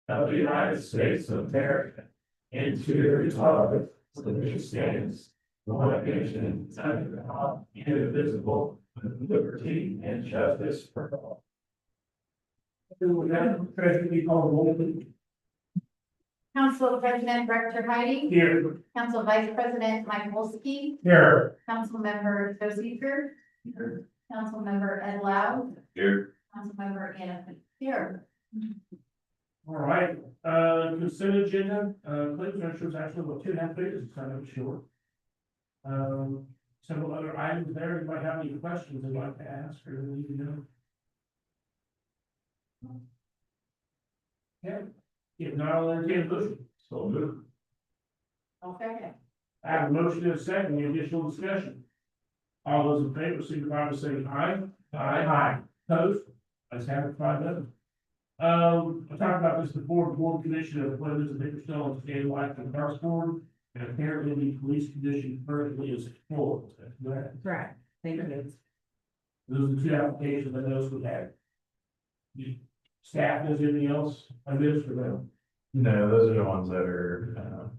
of the United States of America, and to the republic for which it stands, one nation, under God, indivisible, with liberty and justice for all. With that, President, we call the roll, please. Council President Director Heidi. Here. Council Vice President Mike Wolski. Here. Council Member Joe Seeker. Here. Council Member Ed Loud. Here. Council Member Anna here. All right, consent agenda, claims registers actually about 2.5 pages, it's kind of short. Several other items there, anybody have any questions they'd like to ask or need to know? Yeah, if not, I'll entertain a motion. So move. Okay. I have a motion and a second, any additional discussion? All those in favor, signify by saying aye. Aye. Opposed? Let's have it 5-0. I talked about this before, the board commission of appointments of Bickerstone and State Life and Parks Board, and apparently the police condition currently is full. That's correct. Correct. Thank you. Those are the two applications I noticed we had. You- Staff, is anything else I missed for them? No, those are the ones that are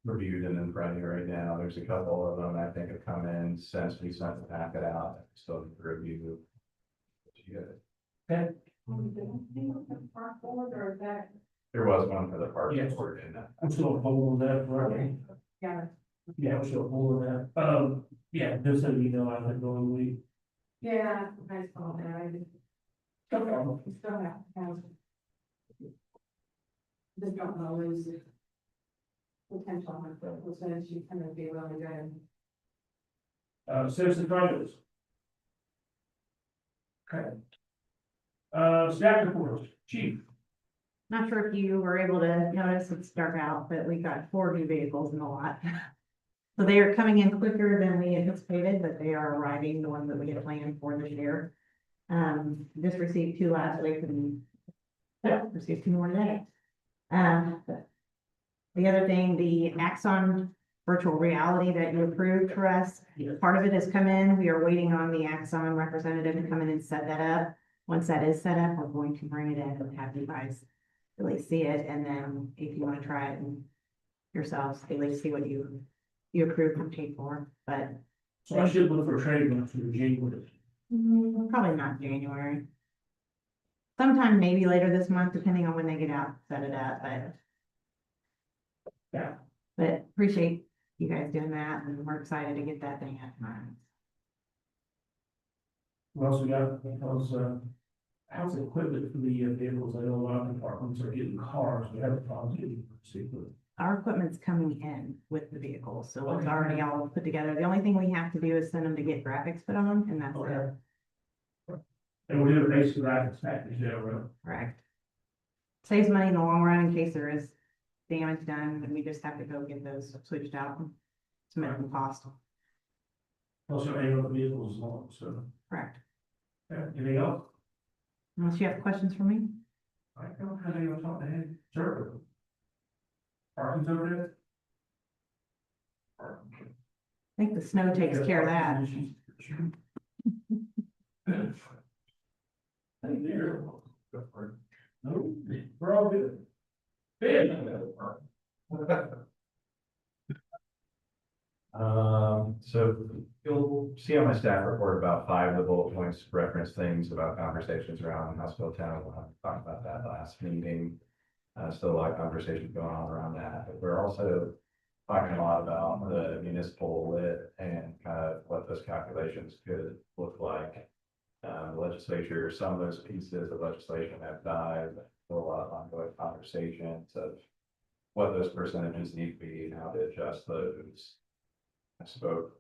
reviewed and in front of you right now. There's a couple of them I think have come in since we sent the packet out. Still need to review. Okay. There was one for the park Yes. board and I'm still holding that, right? Yeah. Yeah, I'm still holding that. Yeah, just so you know, I had going week. Yeah, I saw that. I still have. Just don't know, is potential on the percentage, you kind of be really good. Citizen comments. Okay. Staff reports, chief. Not sure if you were able to notice, it's dark out, but we've got 4 new vehicles in the lot. So they are coming in quicker than we anticipated, but they are arriving, the ones that we had planned for this year. Just received 2 last week and received 2 more today. The other thing, the Axon virtual reality that you approved for us, part of it has come in. We are waiting on the Axon representative to come in and set that up. Once that is set up, we're going to bring it in and have you guys really see it. And then if you want to try it and yourselves, at least see what you approved and paid for, but So I should look for a trade one for January. probably not January. Sometime maybe later this month, depending on when they get out, set it up, but. Yeah. But appreciate you guys doing that and we're excited to get that thing out of mind. We also got, because, house equipment for the vehicles, I know a lot of departments are getting cars, we have a problem getting. Our equipment's coming in with the vehicles, so it's already all put together. The only thing we have to do is send them to get graphics put on and that's it. Okay. And we do a basic graphics package there, right? Correct. Saves money in the long run in case there is damage done, and we just have to go get those switched out. It's minimal cost. Also, any of the vehicles long, so, Correct. anything else? Unless you have questions for me? I don't have any on top of the head, sure. Parking's over there? I think the snow takes care of that. Thank you. No, we're all good. So you'll see on my staff report about 5 of the bullet points reference things about conversations around Houseville Town. We'll talk about that last meeting. Still a lot of conversations going on around that, but we're also talking a lot about the municipal lit and kind of what those calculations could look like. The legislature, some of those pieces of legislation have died, but still a lot of ongoing conversations of what those percentages need to be and how to adjust those. I spoke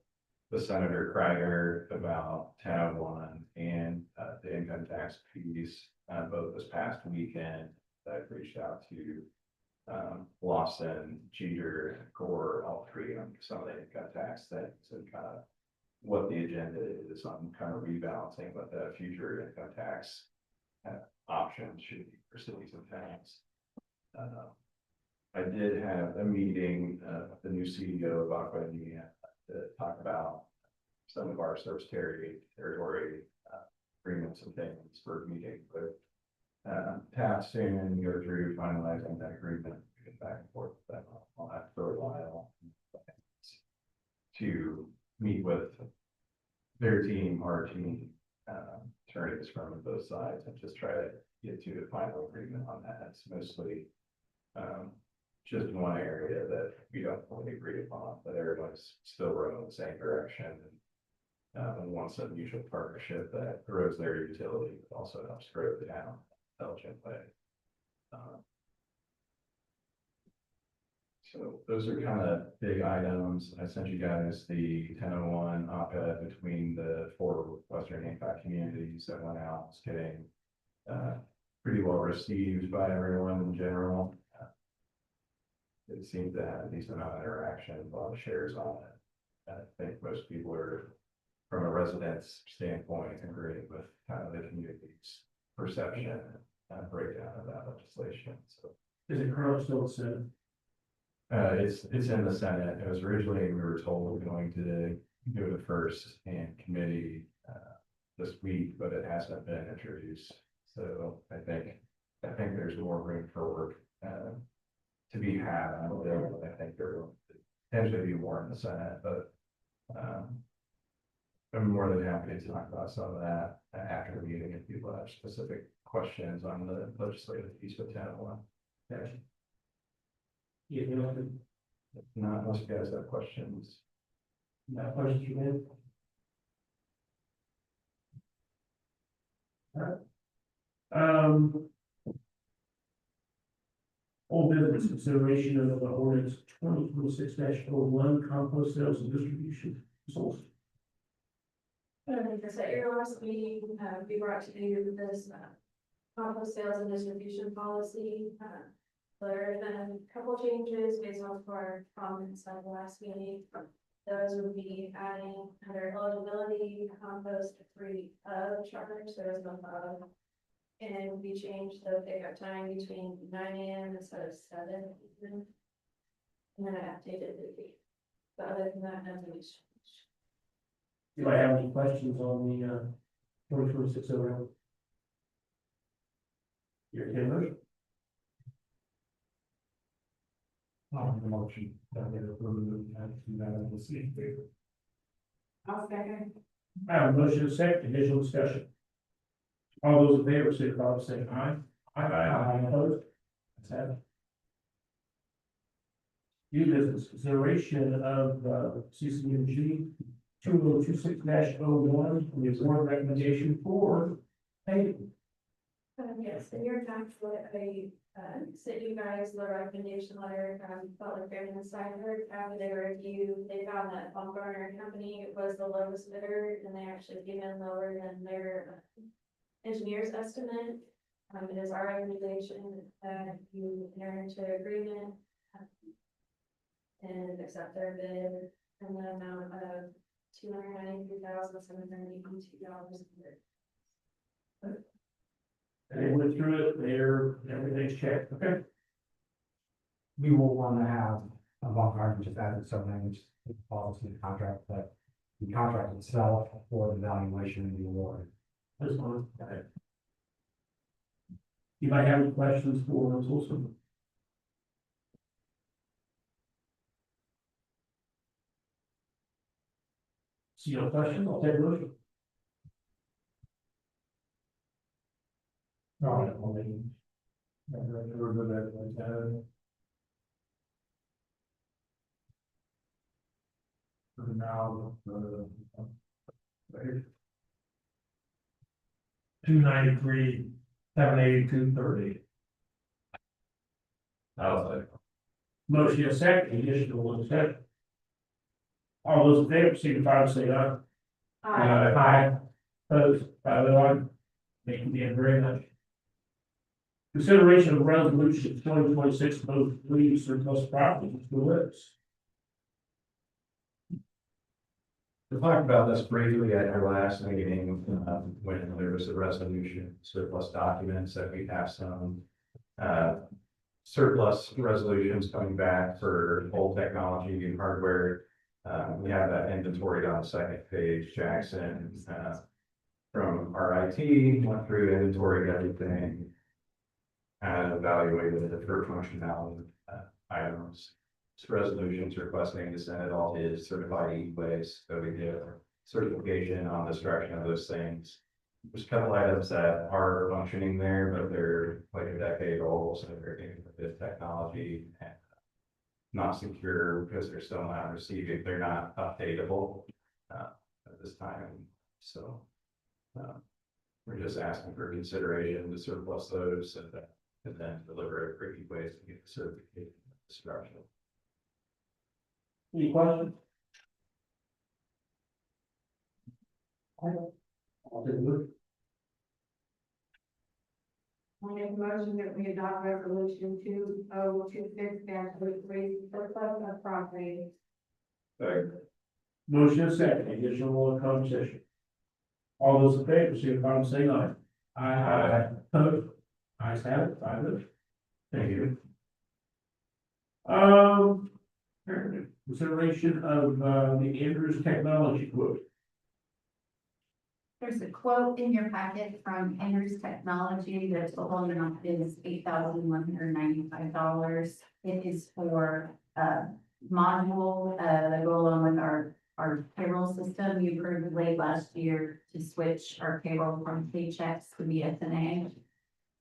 with Senator Kreiger about 1001 and the income tax piece both this past weekend. I've reached out to Lawson, Jeter, Gore, all 3 on some of the income tax things and kind of what the agenda is on kind of rebalancing what the future income tax options should be for cities and towns. I did have a meeting with the new CEO of Aqua India to talk about some of our service territory agreements and things for meeting with tapped soon and go through finalizing that agreement, get back and forth with them on that for a while. To meet with their team, our team, attorneys from both sides and just try to get to a final agreement on that. It's mostly just one area that we don't fully agree upon, but everyone's still rowing in the same direction. And wants a mutual partnership that grows their utility, but also helps grow the town in an intelligent way. So those are kind of big items. I sent you guys the 1001 op-ed between the 4 Western Hancock communities that went out. It's getting pretty well received by everyone in general. It seemed to have a decent amount of interaction, a lot of shares on it. I think most people are, from a resident's standpoint, agreeing with kind of the community's perception and breakdown of that legislation. So Is it currently still said? it's in the Senate. It was originally, we were told, going to go to first and committee this week, but it hasn't been introduced. So I think there's more room for work to be had on the bill. I think there will potentially be more in the Senate, but I'm more than happy to talk about some of that after the meeting if people have specific questions on the legislative piece of 1001. Okay. Yeah, you know, If not, unless you guys have questions. no questions you have? Alright. Old business consideration of the ordinance 2026-01 compost sales and distribution source. Because at your last meeting, we brought to you this compost sales and distribution policy. There have been a couple changes based on our comments at the last meeting. Those would be adding under eligibility compost free charge. There was no of. And we changed the pickup time between 9 AM instead of 7 PM. And then I updated the date. But other than that, nothing has changed. Do I have any questions on the 2026 around? Your motion? The motion that they approve and we'll see in favor. I'll second. I have a motion and a second, initial discussion. All those in favor, signify by saying aye. Aye. Opposed? That's it. New business consideration of CCMG 2026-01, the board recommendation for payment. Yes, in your time for sent you guys the recommendation letter from Butler Fairman and Steinberg. After they reviewed, they found that Baumgartner Company was the lowest bidder, and they actually came in lower than their engineer's estimate. It is our recommendation that you enter into agreement and accept their bid in the amount of $293,782. They went through it, everything's checked, okay? We will want to have a Baumgartner just added some language to the policy of the contract, that the contract itself for the valuation of the award. This one, okay. You might have any questions for us also? See no question, I'll take a motion. No, I don't think. Never go back like that. For now, 293, 782, 30. Motion is second, additional discussion. All those in favor, signify by saying aye. Aye. Opposed, 501. Thank you very much. Consideration of resolution 2026 both leave surplus property to the list. We talked about this briefly at our last meeting, when there was a resolution, surplus documents, that we have some surplus resolutions coming back for old technology and hardware. We have that inventoried on the second page. Jackson from our IT went through, inventoried everything. and evaluated it for functionality, items. Resolutions requesting to send it all to certified e-waste, so we get certification on the destruction of those things. There's a couple items that are functioning there, but they're like a decade old, so they're getting with this technology and not secure because they're still not receiving, they're not updatable at this time. So we're just asking for consideration to surplus those and then deliver it for e-waste to get the certification of destruction. Any questions? I'll take a look. I make a motion that we adopt resolution 2026-03, surplus of property. Motion is second, additional conversation. All those in favor, signify by saying aye. Aye. Opposed? Ayes have it, 5-0. Thank you. Consideration of, the Andrews Technology quote. There's a quote in your packet from Andrews Technology. The total amount is $8,195. It is for module that go along with our payroll system. You approved late last year to switch our payroll from Paychex to BSNA.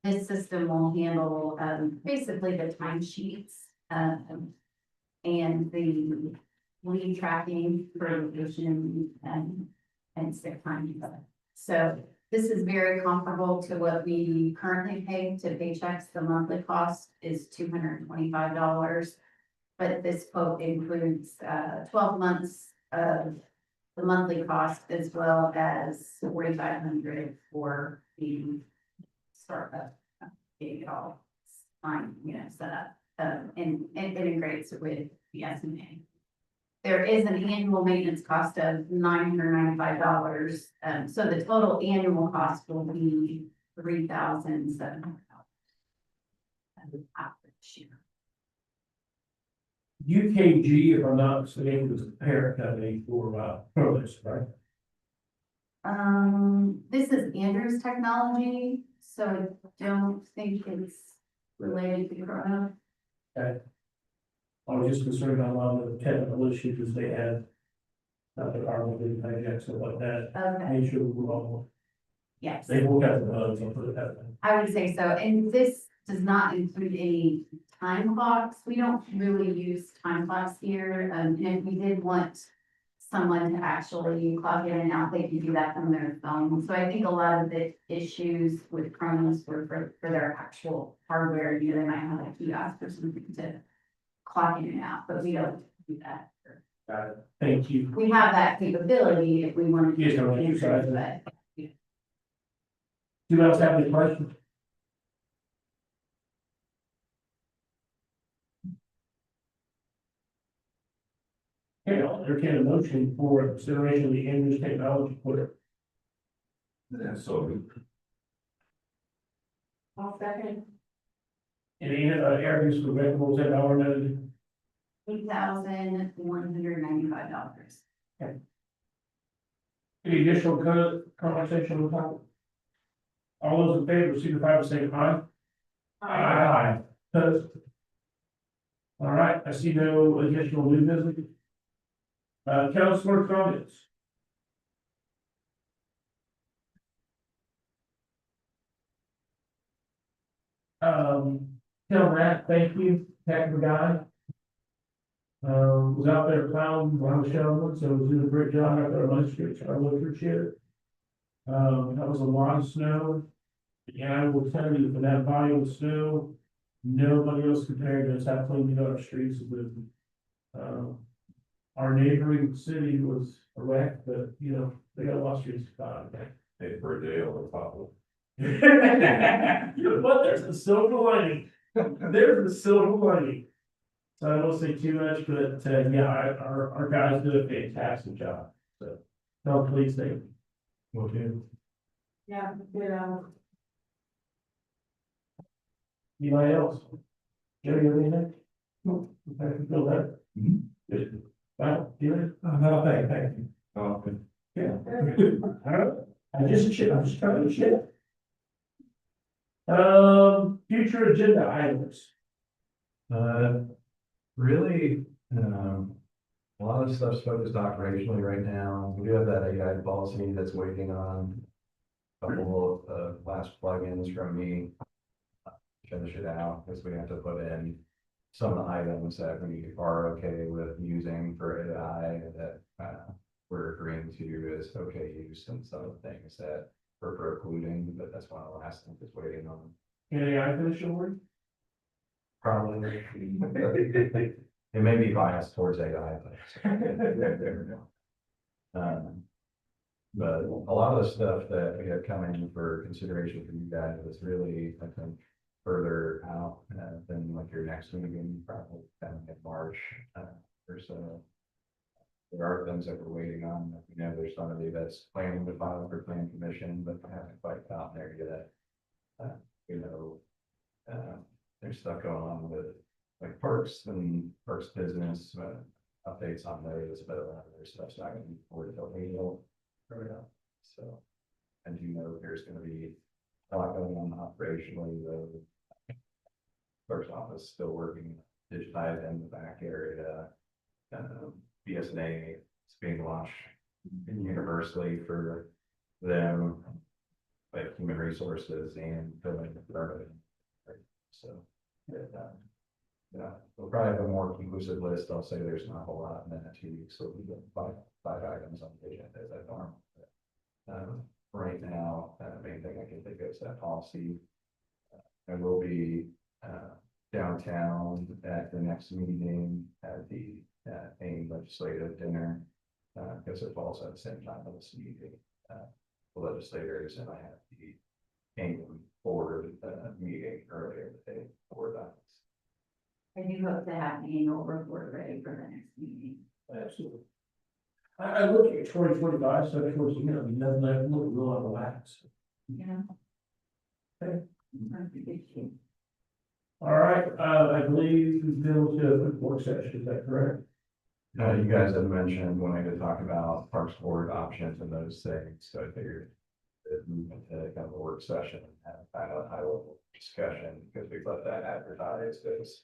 This system will handle basically the timesheets and the leave tracking for vacation and sick time. So this is very comparable to what we currently pay to Paychex. The monthly cost is $225. But this quote includes 12 months of the monthly cost as well as $4,500 for the startup, getting it all fine, set up. And it integrates with the SMA. There is an annual maintenance cost of $995. So the total annual cost will be $3,700. UKG, if I'm not mistaken, is the parent company for, Provis, right? This is Andrews Technology, so I don't think it's related to Corona. I was just concerned on a lot of the technical issues they had. Not the carbon, I stuff like that. Okay, Make sure we're all, yes, they will have the bugs, I'll put it that way. I would say so. And this does not include any time clocks. We don't really use time clocks here. And if we did want someone to actually clock in and out, they can do that from their phone. So I think a lot of the issues with Chronos were for their actual hardware. They might have a kiosk or something to clock in and out, but we don't do that. Got it. Thank you. We have that capability if we wanted to. Yes, I want you to try that. But Do you else have any questions? Okay, I'll entertain a motion for consideration of the Andrews Technology quote. So I'll second. Any, areas for vehicles that are noted? $8,195. Any additional conversation with that? All those in favor, signify by saying aye. Aye. Opposed? All right, I see no additional new business. Councilor comments? Tell Matt, thank you, heck of a guy. Was out there plowing when I was shoveling, so was doing a great job out there on my street, so I really appreciate it. That was a lot of snow. And I will tell you, for that volume of snow, nobody else compared to us how clean we got our streets with. Our neighboring city was a wreck, but they got a lot of streets to find. Hey, for a day over top. You know what? There's the silver lining. There's the silver lining. So I won't say too much, but yeah, our guys do a fantastic job. So, no, please thank you. Okay. Yeah, Anybody else? Jerry, you have anything? No. Okay, feel that. Good. Wow, you it? No, thank you. Okay. Yeah. I'm just trying to shit. Future agenda items. Really, a lot of stuff's focused operationally right now. We do have that AI policy that's waiting on a couple of last plugins from me. Finish it out, because we have to put in some of the items that we are okay with using for AI that we're agreeing to as okay use, and some of the things that we're precluding, but that's one of the last things that's waiting on. Any I finish your work? Probably. It may be biased towards AI, but. There we go. But a lot of the stuff that we have coming for consideration for you guys is really, I think, further out than like your next meeting, probably kind of in March or so. There are things that we're waiting on. We know there's somebody that's planning to file for plan commission, but haven't quite gotten there yet. There's stuff going on with like parks and parks business, updates on those, but a lot of their stuff's not gonna be forward till April. So, and you know, there's gonna be a lot going on operationally, the clerk's office still working, digitized in the back area. BSNA is being launched universally for them, like human resources and building department. So, yeah, we'll probably have a more conclusive list. I'll say there's not a whole lot in that 2 weeks, so we get five items on the agenda as I norm. Right now, the main thing I can think of is that policy. And we'll be downtown at the next meeting at the AIM legislative dinner, because it falls at the same time of this meeting. The legislators and I have the AIM board meeting earlier today for that. I do hope to have the annual report ready for the next meeting. Absolutely. I look at 2025, so towards the end, nothing left, look real out of wax. Yeah. Okay. That's a good shape. All right, I believe we've been to a quick work session, is that correct? You guys had mentioned wanting to talk about Parks Board options and those things, so I figured that we went to kind of a work session and have kind of a high level discussion, because we've let that advertised as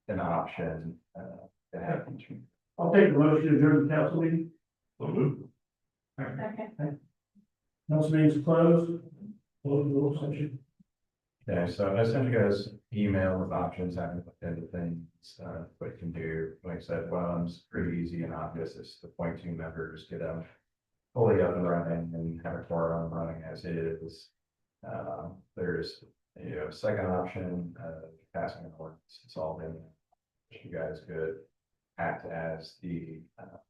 an option to have. I'll take the motion to adjourn the council meeting. Okay. Council meeting's closed. Close the work session. Okay, so I sent you guys email with options, having looked into things, what you can do. Like I said, one's pretty easy and obvious, is to appoint 2 members, get them fully up and running and have a quorum running as is. There's, second option, passing an ordinance, it's all been, you guys could act as the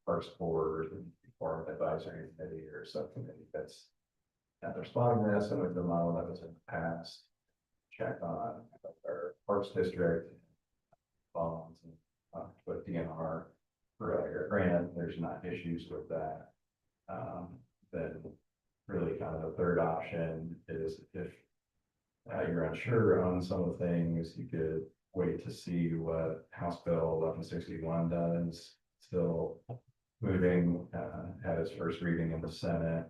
Parks Board or advisory committee or subcommittee that's responding to this, and with the model that was in the past. Check on our Parks District bonds and with DNR for a grant, there's not issues with that. Then really kind of the third option is if you're unsure on some of the things, you could wait to see what House Bill 1161 does. Still moving, had its first reading in the Senate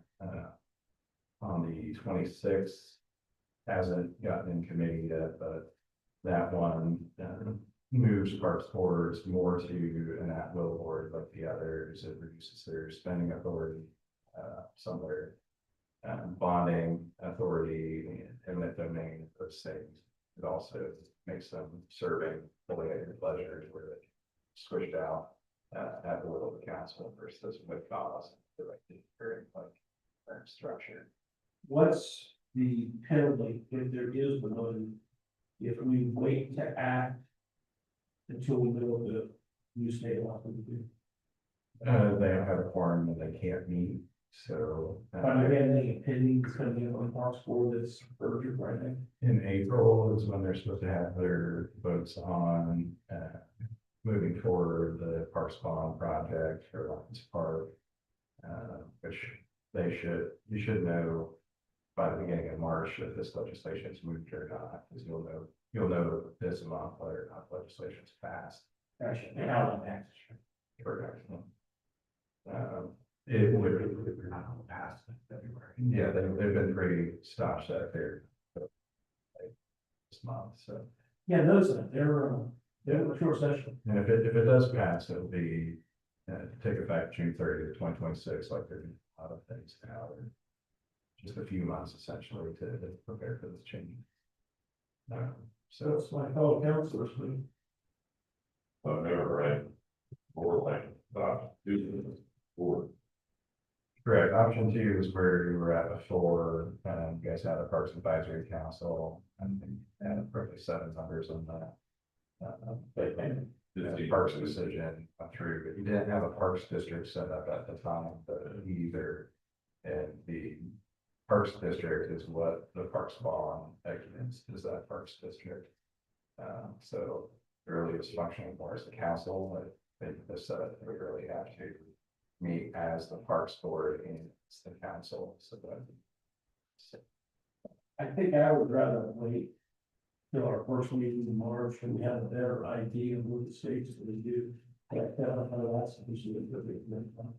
on the 26th. Hasn't gotten in committee yet, but that one moves Parks towards more to an at-will board like the others. It reduces their spending authority, some of their bonding authority, eminent domain, those things. It also makes them serving fully at your pleasure, where they switched out at the will of the council versus with cause, directed very like current structure. What's the penalty, if there is one, if we wait to act until we know the new state law? They don't have a quorum and they can't meet, so. But again, the opinion is coming in on Parks Board that's urgent right now. In April is when they're supposed to have their votes on, moving forward the Parks Bond project for Lions Park. Which you should know by the beginning of March if this legislation is moved or not, because you'll know this month whether or not legislation is passed. Actually, and how long that's. Correct. It would, We're not on the past February. yeah, they've been pretty stop set there. month, so. Yeah, those, they're a short session. And if it does pass, it'll be, take effect June 30th, 2026, like there's a lot of things now. Just a few months essentially to prepare for this change. So it's my fellow councilors, we. But never right. Or like, using this board. Correct. Option 2 is where you were at before, you guys had a Parks Advisory Council, and probably 7 members on that. The Parks decision went through, but you didn't have a Parks District set up at the time, but either. And the Parks District is what the Parks Law is that Parks District. So really it's functioning more as a council, but they said that we really have to meet as the Parks Board and it's the council, so that. I think I would rather wait till our first meeting in March and we have a better idea of what the states that we do. That's usually a good thing.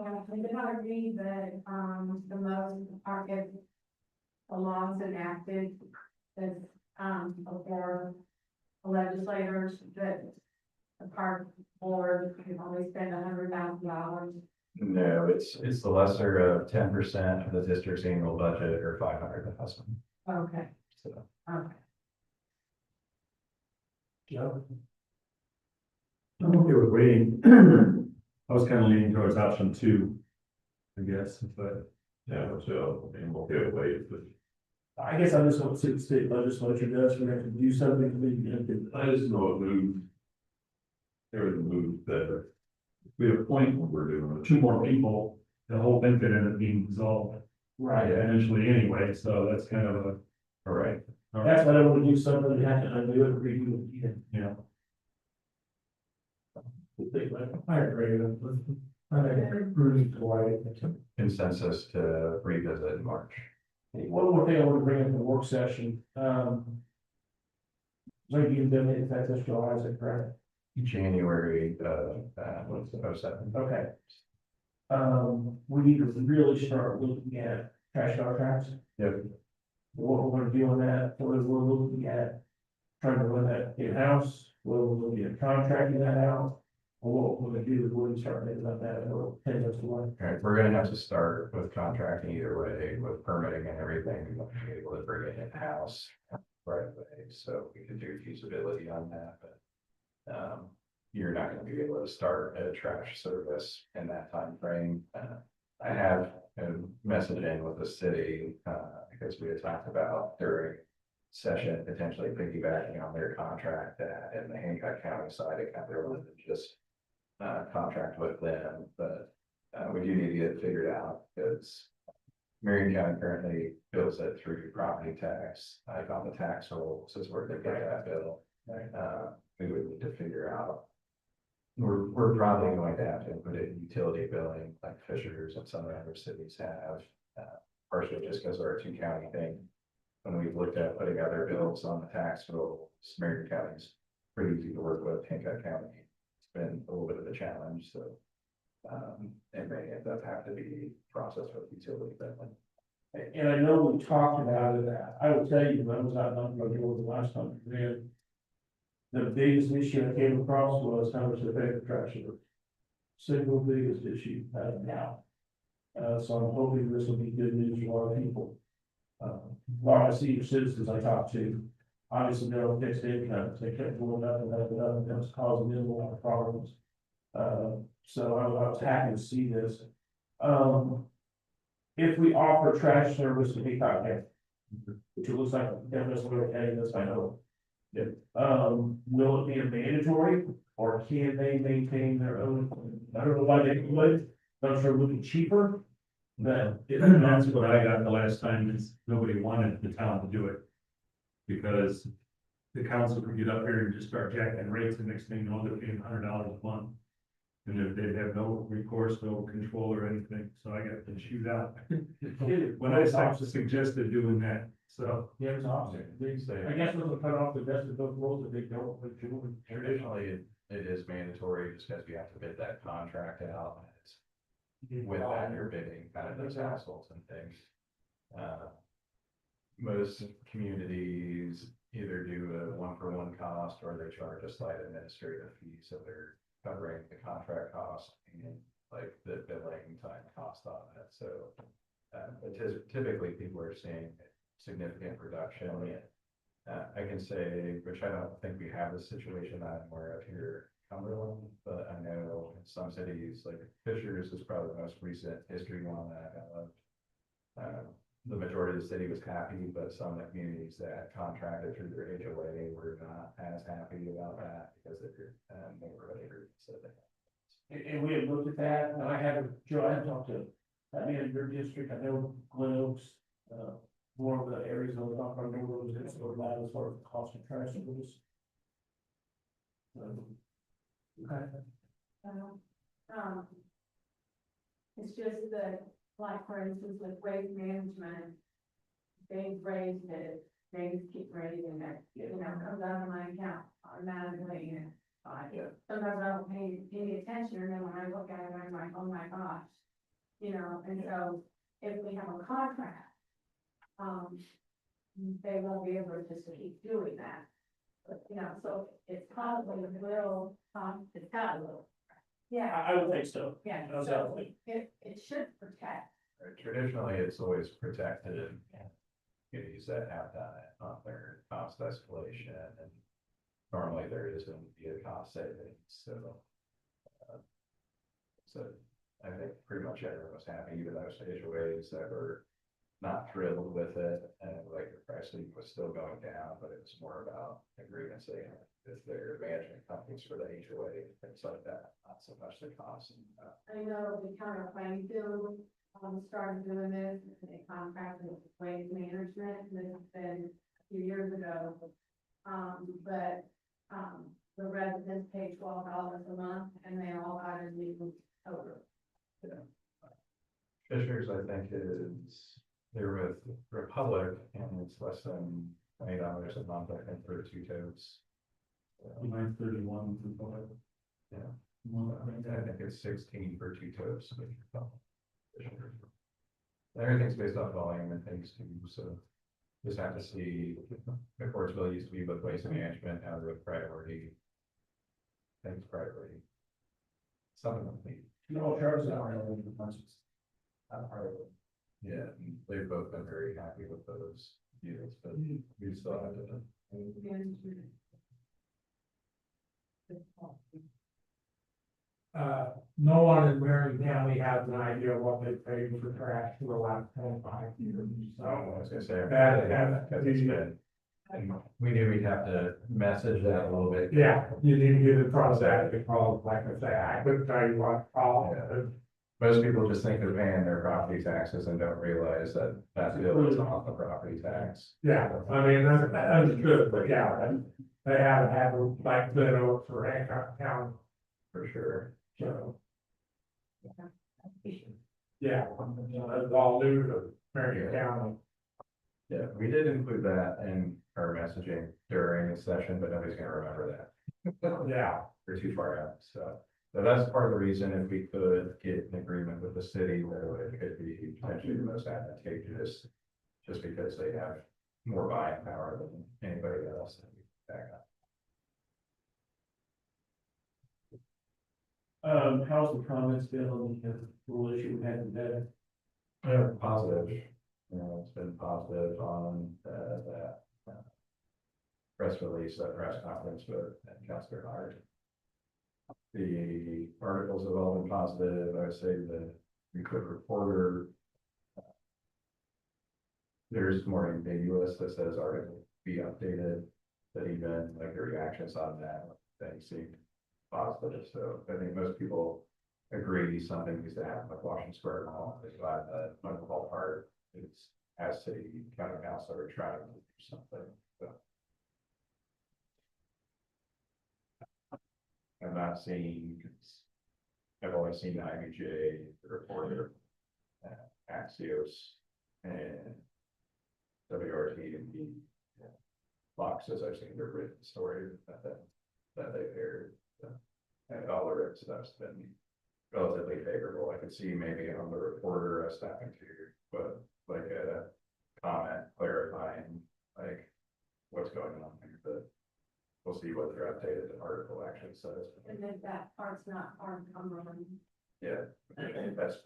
I did not agree that, the most are if the laws enacted is, before the legislators, that the park board can only spend $100,000. No, it's the lesser of 10% of the district's annual budget or 500,000. Okay, So. okay. Joe? I'm okay with waiting. I was kind of leaning towards option 2, I guess, but Yeah, so, and we'll get away with it. I guess I just want to see what the state legislature does, we have to do something to be. I just know it moves. Everything moves better. If we appoint what we're doing. 2 more people, the whole thing could end up being dissolved eventually anyway, so that's kind of a. All right. That's why I want to do something, you have to undo it, redo it again. Yeah. I agree with it. I think Rudy's right. Consensus to revisit in March. One more thing I want to bring up in the work session, like you've done it, that's July, is that correct? January, what's the 07? Okay. We need to really start looking at trash contracts. Yep. What we're gonna do on that, what we're looking at, trying to run that in-house, what we're looking at contracting that out. Or what we're gonna do, we're gonna start thinking about that, or 10 months away. All right, we're gonna have to start with contracting either way, with permitting and everything, we want to be able to bring it in-house right away, so we could do feasibility on that, but. You're not gonna be able to start a trash service in that time frame. I have a message in with the city, because we had talked about during session, potentially piggybacking on their contract that in the Hancock County side, it kind of really just contract with them, but we do need to get it figured out because Marion County currently bills it through property tax. I found the tax rolls is where they get that bill. We would need to figure out. We're probably going to have to put it in utility billing like Fishers and some of the other cities have, partially just because we're a 2-county thing. When we've looked at putting other bills on the tax bill, Marion County's pretty easy to work with. Hancock County, it's been a little bit of a challenge, so. It may end up have to be processed with utility billing. And I know we talked about it, I will tell you, when I was out on the road the last time, man. The biggest issue I came across was how much they pay for trash service. Single biggest issue now. So I'm hoping this will be good news for a lot of people. A lot of senior citizens I talked to, obviously they're on fixed incomes, they kept going up and up and up, and that was causing them a lot of problems. So I was happy to see this. If we offer trash service to Hancock County, which it looks like that's what we're heading this, I know. Will it be a mandatory or can they maintain their own? I don't know why they would, I'm sure it would be cheaper. But that's what I got the last time is nobody wanted the town to do it. Because the council could get up here and just start jacking rates and next thing you know, they're paying $100 a month. And if they'd have no recourse, no control or anything, so I got to shoot out. When I suggested doing that, so. yeah, it's awesome. I guess we'll cut off the best of both worlds if they don't, but you. Traditionally, it is mandatory just because we have to bid that contract out. With that, you're bidding kind of those households and things. most communities either do a one-for-one cost or they charge a slight administrative fee, so they're covering the contract cost and like the billing time cost on it, so. But typically people are seeing significant reduction. I can say, which I don't think we have this situation that I'm aware of here in Cumberland, but I know in some cities, like Fishers is probably the most recent history one that I know of. The majority of the city was happy, but some of the communities that contracted through their HOA were not as happy about that because they're neighborhood agreements. So And we had looked at that, and I had, Joe, I had talked to, I mean, in your district, I know Glen Oaks, more of the areas of the Road, it's sort of that as far as the cost of trash service. Okay. It's just that, like, for instance, with waste management, they've raised it, they just keep raising it, you know, it comes out of my account automatically, and sometimes I don't pay any attention, and then when I look at it, I'm like, oh my gosh. You know, and so if we have a contract, they won't be able to just keep doing that. But, you know, so it's probably a little, it's got a little. Yeah, I would think so. yeah, No so doubt. it should protect. traditionally, it's always protected in communities that have done it on their cost escalation, and normally there isn't be a cost savings, so. So I think pretty much everyone was happy, even those HOAs that were not thrilled with it, and like the pricing was still going down, but it was more about agreements they had with their management companies for the HOA, things like that, not so much the cost. I know the counter playing field, started doing this, they contracted with waste management, and this has been a few years ago. But the residents pay $12 a month, and they all got a new odor. Fishers, I think, they're with Republic, and it's less than $20 a month, I think, for 2 totes. 931. Yeah. I think it's 16 for 2 totes. Everything's based off volume and things too, so just have to see, of course, Bill used to be with waste management, now they're with priority. Thanks, priority. Something like that. No, charges out really much. Yeah, they've both been very happy with those units, but we still have to. No one in Marion County has an idea what they paid for trash for the last 25 years, So I was gonna say, That- because it's been, and we knew we'd have to message that a little bit. yeah, you need to get in front of that, because like I say, I couldn't tell you what problem. Yeah. Most people just think they're paying their property taxes and don't realize that that bill is off the property tax. Yeah, I mean, that's understood, but yeah, they haven't had like Glen Oaks or Hancock County, For sure. so. Yeah, that's all new to Marion County. Yeah, we did include that in our messaging during the session, but nobody's gonna remember that. Yeah, We're too far out, so. So that's part of the reason, if we could get an agreement with the city, though, it could be potentially the most advantageous. Just because they have more buying power than anybody else that we back up. How's the comments been on the rule issue we had today? Positive, you know, it's been positive on that press release, that press conference with Councilor Hart. The articles have all been positive. I would say the Recruit Reporter. There's more ambiguous that says article be updated, but even like the reactions on that, they seem positive. So I think most people agree something needs to happen with Washington Square Mall. They're glad that Michael Hart is, as city county council, are trying to do something. So. I'm not seeing, I've only seen IBJ, the Reporter, Axios, and WRT and the boxes. I've seen their written story that they've aired. And all the written stuff's been relatively favorable. I could see maybe on the Reporter, stepping to, but like a comment clarifying updated the article actually says. And then that part's not our Cumberland. Yeah, that's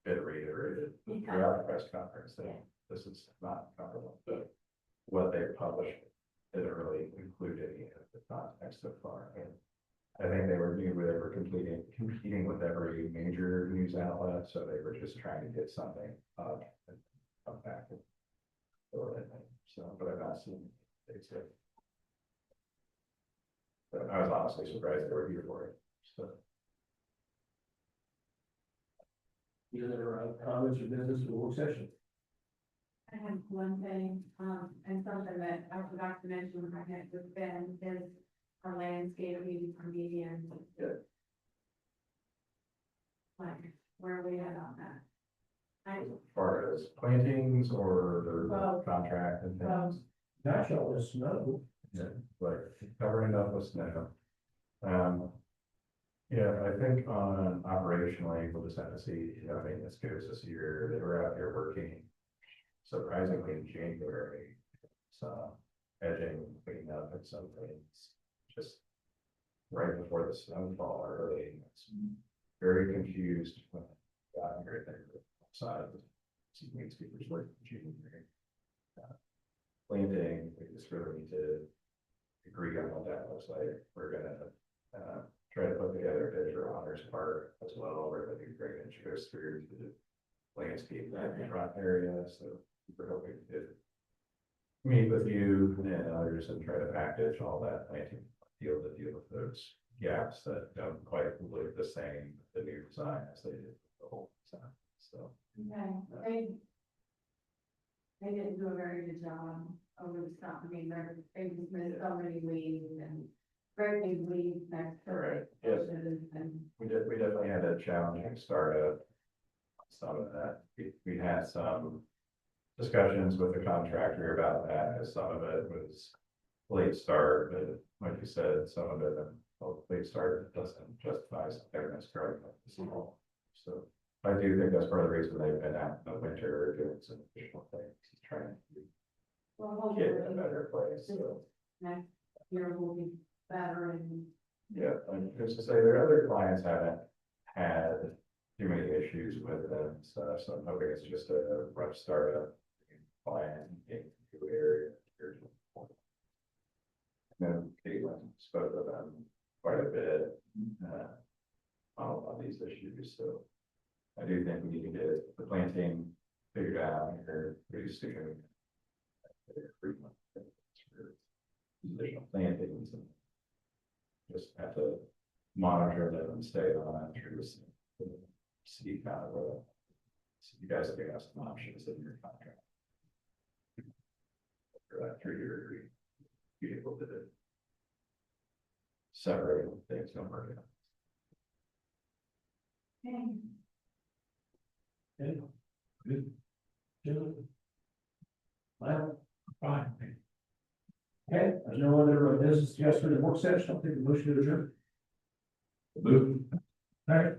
been reiterated throughout the press conference, that this is not comparable, but what they published didn't really include any of the context so far. And I think they knew they were competing with every major news outlet, so they were just trying to get something up and come back. So, but I've not seen they say. But I was honestly surprised they were here for it, so. Any other comments or business for the work session? I have one thing, and something that I forgot to mention when I had with Ben is our landscaping median. Good. Like, where are we at on that? I, As far as plantings or the Both. contract and things. Gosh, all this snow. Yeah, like covering up with snow. Yeah, I think on operationally, we'll just have to see, you know, maintenance goes this year, they were out here working surprisingly in January. So edging, cleaning up and some things, just right before the snowfall early. It's very confused when I got here, they were outside, see landscapers working in January. Planting, we just really need to agree on what that looks like. We're gonna try to put together a bid for Honors Park as well, where the new drainage goes through to the landscape that front area, so we're hoping to meet with you and others and try to package all that planting deal with those gaps that don't quite look the same, the new design as they did the whole design, so. okay, they didn't do a very good job over the summer. I mean, they just missed so many weeds and very big weeds next to Right, it. yes. And We definitely had a challenging startup. Some of that, we had some discussions with the contractor about that, as some of it was late start, but like you said, some of it, late start doesn't justify fairness growing like this small. So I do think that's part of the reason they've been out in the winter doing some additional things, trying to well, get in a hopefully better place, so. next year will be better and Yeah, and just to say, their other clients haven't had too many issues with them and stuff, so I'm hoping it's just a rough startup. Client in new area. And Caitlin spoke with them quite a bit, on these issues, so. I do think we need to get the planting figured out here pretty soon. Additional plantings and just have to monitor them and stay on it through this. See kind of so you guys are gonna have some options in your contract. For that 3-year agreement, be able to separate things don't work out. Okay. Good. Good. Well, fine. Okay, there's no other business, yes, for the work session, I'll take a motion to adjourn. Move. All right,